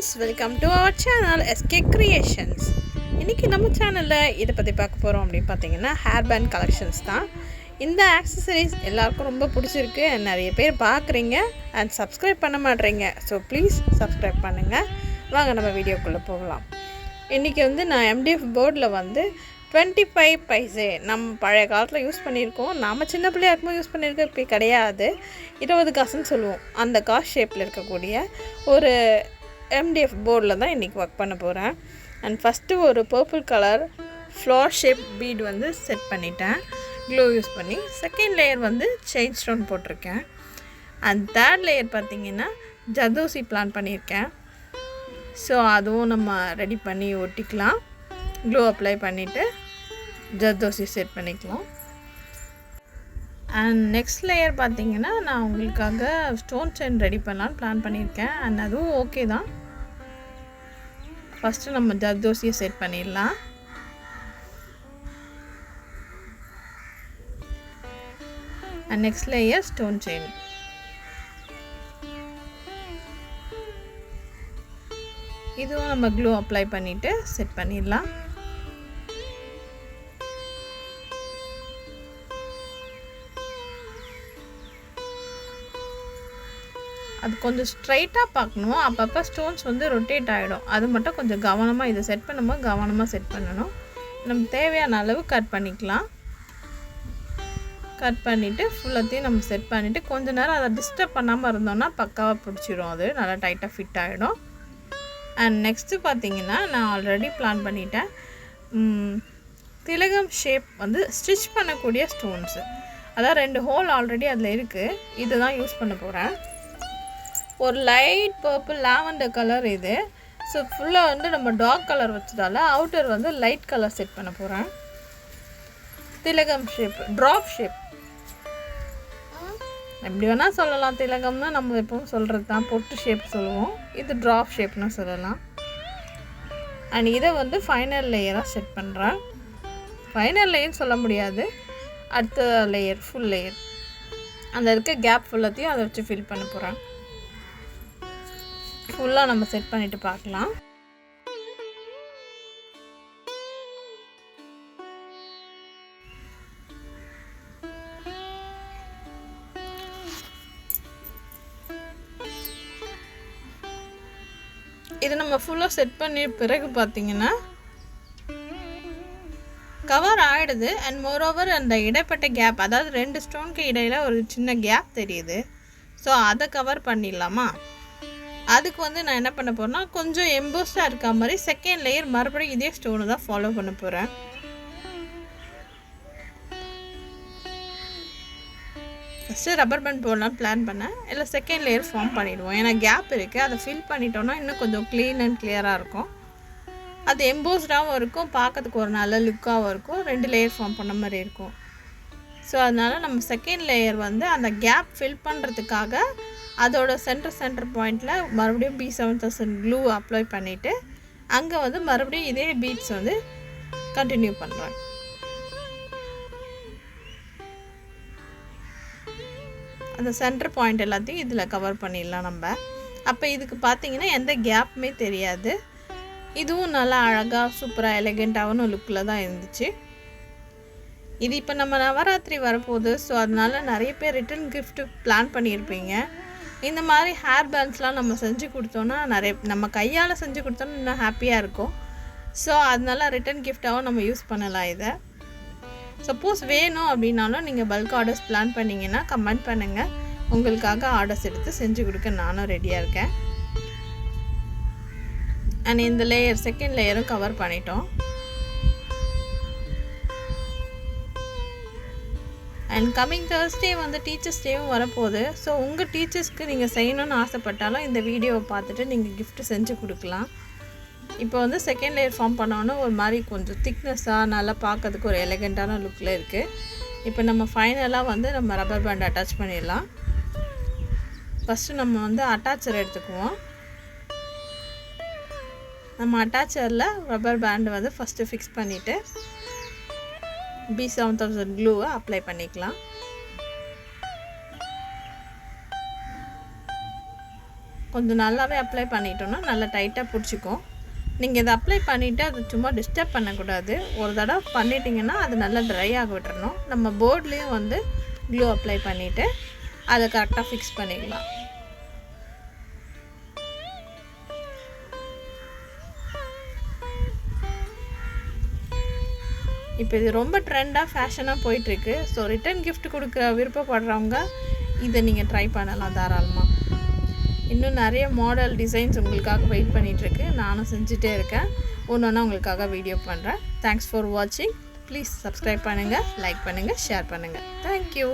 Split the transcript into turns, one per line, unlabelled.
friends, welcome to our channel SK Creations. இன்னைக்கு நம்ம சேனலில் இதை பற்றி பார்க்க போகிறோம் அப்படின்னு பார்த்தீங்கன்னா ஹேர் பேண்ட் கலெக்ஷன்ஸ் தான். இந்த ஆக்சசரிஸ் எல்லாருக்கும் ரொம்ப பிடிச்சிருக்கு, நிறைய பேர் பார்க்குறீங்க அண்ட் சப்ஸ்கிரைப் பண்ண மாட்டேறீங்க. ஸோ ப்ளீஸ் சப்ஸ்கிரைப் பண்ணுங்கள். வாங்க நம்ம வீடியோக்குள்ளே போகலாம். இன்றைக்கி நான் MDF போர்டில் 25 பைசே நம்ம பழைய காலத்தில் யூஸ் பண்ணியிருக்கோம். நம்ம சின்ன பிள்ளையா இருக்கும்போது யூஸ் பண்ணியிருக்கோம், இப்போ கிடையாது. 20 காசுன்னு சொல்லுவோம். அந்த காசு ஷேப்பில் இருக்கக்கூடிய ஒரு MDF போர்டில் தான் இன்றைக்கி ஒர்க் பண்ண போகிறேன். அண்ட் ஃபஸ்ட்டு ஒரு purple colour flower shape bead set பண்ணிட்டேன் க்ளூ யூஸ் பண்ணி. செகண்ட் லேயர் செயின் ஸ்டோன் போட்டிருக்கேன். அண்ட் தேர்ட் லேயர் பார்த்திங்கன்னா ஜர்தோசி பிளான் பண்ணியிருக்கேன். ஸோ அதுவும் நம்ம ரெடி பண்ணி ஒட்டிக்கலாம். க்ளூ அப்ளை பண்ணிவிட்டு ஜர்தோசி செட் பண்ணிக்கலாம். அண்ட் நெக்ஸ்ட் லேயர் பார்த்திங்கன்னா நான் உங்களுக்காக ஸ்டோன் செயின் ரெடி பண்ணலான்னு பிளான் பண்ணியிருக்கேன். அண்ட் அதுவும் ஓகே தான். ஃபஸ்ட்டு நம்ம ஜர்தோசியை செட் பண்ணிடலாம். And next layer stone chain. இதுவும் நம்ம க்ளூ அப்ளை பண்ணிவிட்டு செட் பண்ணிடலாம். அது கொஞ்சம் ஸ்ட்ரைட்டாக பார்க்கணும். அப்பப்போ ஸ்டோன்ஸ் ரொட்டேட் ஆகிடும். அது மட்டும் கொஞ்சம் கவனமாக இதை செட் பண்ணும்போது கவனமாக செட் பண்ணணும். நம்ம தேவையான அளவு கட் பண்ணிக்கலாம். கட் பண்ணிவிட்டு ஃபுல்லாத்தையும் நம்ம செட் பண்ணிவிட்டு கொஞ்சம் நேரம் அதை டிஸ்டர்ப் பண்ணாமல் இருந்தோம்னா பக்காவாக பிடிச்சிடும். அது நல்லா டைட்டாக ஃபிட் ஆகிடும். அண்ட் நெக்ஸ்ட்டு பார்த்திங்கன்னா நான் ஆல்ரெடி பிளான் பண்ணிட்டேன். திலகம் ஷேப் ஸ்டிச் பண்ணக்கூடிய ஸ்டோன்ஸு, அதான் 2 ஹோல் ஆல்ரெடி அதில் இருக்குது. இது தான் யூஸ் பண்ண போகிறேன். ஒரு லைட் பர்பிள் லாவெண்டர் கலர் இது. ஸோ ஃபுல்லாக நம்ம டார்க் கலர் வச்சதால அவுட்டர் லைட் கலர் செட் பண்ண போகிறேன். திலகம் ஷேப், ட்ராப் ஷேப் எப்படி வேணால் சொல்லலாம். திலகம்னா நம்ம எப்பவும் சொல்கிறது தான், பொட்டு ஷேப் சொல்லுவோம். இது ட்ராப் ஷேப்னு சொல்லலாம். அண்ட் இதை ஃபைனல் லேயராக செட் பண்ணுறேன். ஃபைனல் லேயர் சொல்ல முடியாது, அடுத்த லேயர் ஃபுல் லேயர். அந்த இருக்க கேப் ஃபுல்லாத்தையும் அதை வச்சு ஃபில் பண்ண போகிறேன். ஃபுல்லாக நம்ம செட் பண்ணிவிட்டு பார்க்கலாம். இது நம்ம ஃபுல்லாக செட் பண்ணி பிறகு பார்த்திங்கன்னா கவர் ஆகிடுது. அண்ட் மோரோவர் அந்த இடைப்பட்ட கேப், அதாவது 2 ஸ்டோனுக்கு இடையில் ஒரு சின்ன கேப் தெரியுது. ஸோ அதை கவர் பண்ணிடலாமா? அதுக்கு நான் என்ன பண்ண போகிறேன்னா கொஞ்சம் எம்போஸ்டாக இருக்க மாதிரி செகண்ட் லேயர் மறுபடியும் இதே ஸ்டோனை தான் ஃபாலோ பண்ண போகிறேன். ஃபஸ்ட்டு ரப்பர் பேண்ட் போடலாம் பிளான் பண்ணேன். இல்லை செகண்ட் லேயர் ஃபார்ம் பண்ணிவிடுவோம். ஏன்னா கேப் இருக்குது, அதை ஃபில் பண்ணிட்டோன்னா இன்னும் கொஞ்சம் க்ளீன் அண்ட் கிளியராக இருக்கும். அது எம்போஸ்டாகவும் இருக்கும், பார்க்கறதுக்கு ஒரு நல்ல லுக்காகவும் இருக்கும். 2 லேயர் ஃபார்ம் பண்ண மாதிரி இருக்கும். ஸோ அதனால் நம்ம செகண்ட் லேயர் அந்த கேப் ஃபில் பண்ணுறதுக்காக அதோட சென்டர் பாயிண்டில் மறுபடியும் B7000 க்ளூ அப்ளை பண்ணிவிட்டு அங்கே மறுபடியும் இதே பீட்ஸ் கண்டினியூ பண்ணுறேன். அந்த சென்டர் பாயிண்ட் எல்லாத்தையும் இதில் கவர் பண்ணிடலாம் நம்ம. அப்போ இதுக்கு பார்த்திங்கன்னா எந்த கேப்புமே தெரியாது. இதுவும் நல்லா அழகாக சூப்பராக எலிகெண்ட்டாகவும் லுக்கில் தான் இருந்துச்சு. இது இப்போ நம்ம நவராத்திரி வரப்போகுது. ஸோ அதனால் நிறைய பேர் ரிட்டன் கிஃப்ட்டு பிளான் பண்ணியிருப்பீங்க. இந்த மாதிரி ஹேர் பேண்ட்ஸ்லாம் நம்ம செஞ்சு கொடுத்தோன்னா நம்ம கையால் செஞ்சு கொடுத்தோன்னா இன்னும் ஹாப்பியாக இருக்கும். ஸோ அதனால ரிட்டன் கிஃப்டாகவும் நம்ம யூஸ் பண்ணலாம். இதை சப்போஸ் வேணும் அப்படின்னாலும் நீங்கள் பல்க் ஆர்டர்ஸ் பிளான் பண்ணிங்கன்னா கமெண்ட் பண்ணுங்கள். உங்களுக்காக ஆர்டர்ஸ் எடுத்து செஞ்சு கொடுக்க நானும் ரெடியாக இருக்கேன். அண்ட் இந்த லேயர் செகண்ட் லேயரும் கவர் பண்ணிட்டோம். அண்ட் கம்மிங் Thursday டீச்சர்ஸ் டேவும் வரப்போகுது. ஸோ உங்கள் டீச்சர்ஸ்க்கு நீங்கள் செய்யணும்னு ஆசைப்பட்டாலும் இந்த வீடியோவை பார்த்துட்டு நீங்கள் கிஃப்ட்டு செஞ்சு கொடுக்கலாம். இப்போ செகண்ட் லேயர் ஃபார்ம் பண்ணோன்னு ஒரு மாதிரி கொஞ்சம் திக்னஸாக நல்லா பார்க்கறதுக்கு ஒரு எலிகெண்ட்டான லுக்கில் இருக்குது. இப்போ நம்ம ஃபைனலாக நம்ம ரப்பர் பேண்ட் அட்டாச் பண்ணிடலாம். ஃபஸ்ட்டு நம்ம அட்டாச்சர் எடுத்துக்குவோம். நம்ம அட்டாச்சரில் ரப்பர் பேண்டு ஃபஸ்ட்டு ஃபிக்ஸ் பண்ணிவிட்டு B7000 க்ளூவை அப்ளை பண்ணிக்கலாம். கொஞ்சம் நல்லாவே அப்ளை பண்ணிட்டோன்னா நல்லா டைட்டாக பிடிச்சிக்கும். நீங்கள் இதை அப்ளை பண்ணிவிட்டு அது சும்மா டிஸ்டர்ப் பண்ணக்கூடாது. ஒரு தடவை பண்ணிட்டீங்கன்னா அது நல்லா ட்ரை ஆக விட்டுறணும். நம்ம போர்ட்லேயும் வந்து க்ளூ அப்ளை பண்ணிவிட்டு அதை கரெக்டாக ஃபிக்ஸ் பண்ணிக்கலாம். இப்போ இது ரொம்ப ட்ரெண்டாக ஃபேஷனாக போயிட்டுருக்கு. ஸோ ரிட்டன் கிஃப்ட் கொடுக்க விருப்பப்படுறவங்க இதை நீங்கள் ட்ரை பண்ணலாம் தாராளமாக. இன்னும் நிறைய மாடல் டிசைன்ஸ் உங்களுக்காக வெயிட் பண்ணிகிட்ருக்கு. நானும் செஞ்சுட்டே இருக்கேன். ஒன்று ஒன்றா உங்களுக்காக வீடியோ பண்ணுறேன். தேங்க்ஸ் ஃபார் வாட்சிங். ப்ளீஸ் சப்ஸ்கிரைப் பண்ணுங்கள், லைக் பண்ணுங்கள், ஷேர் பண்ணுங்கள். தேங்க்யூ.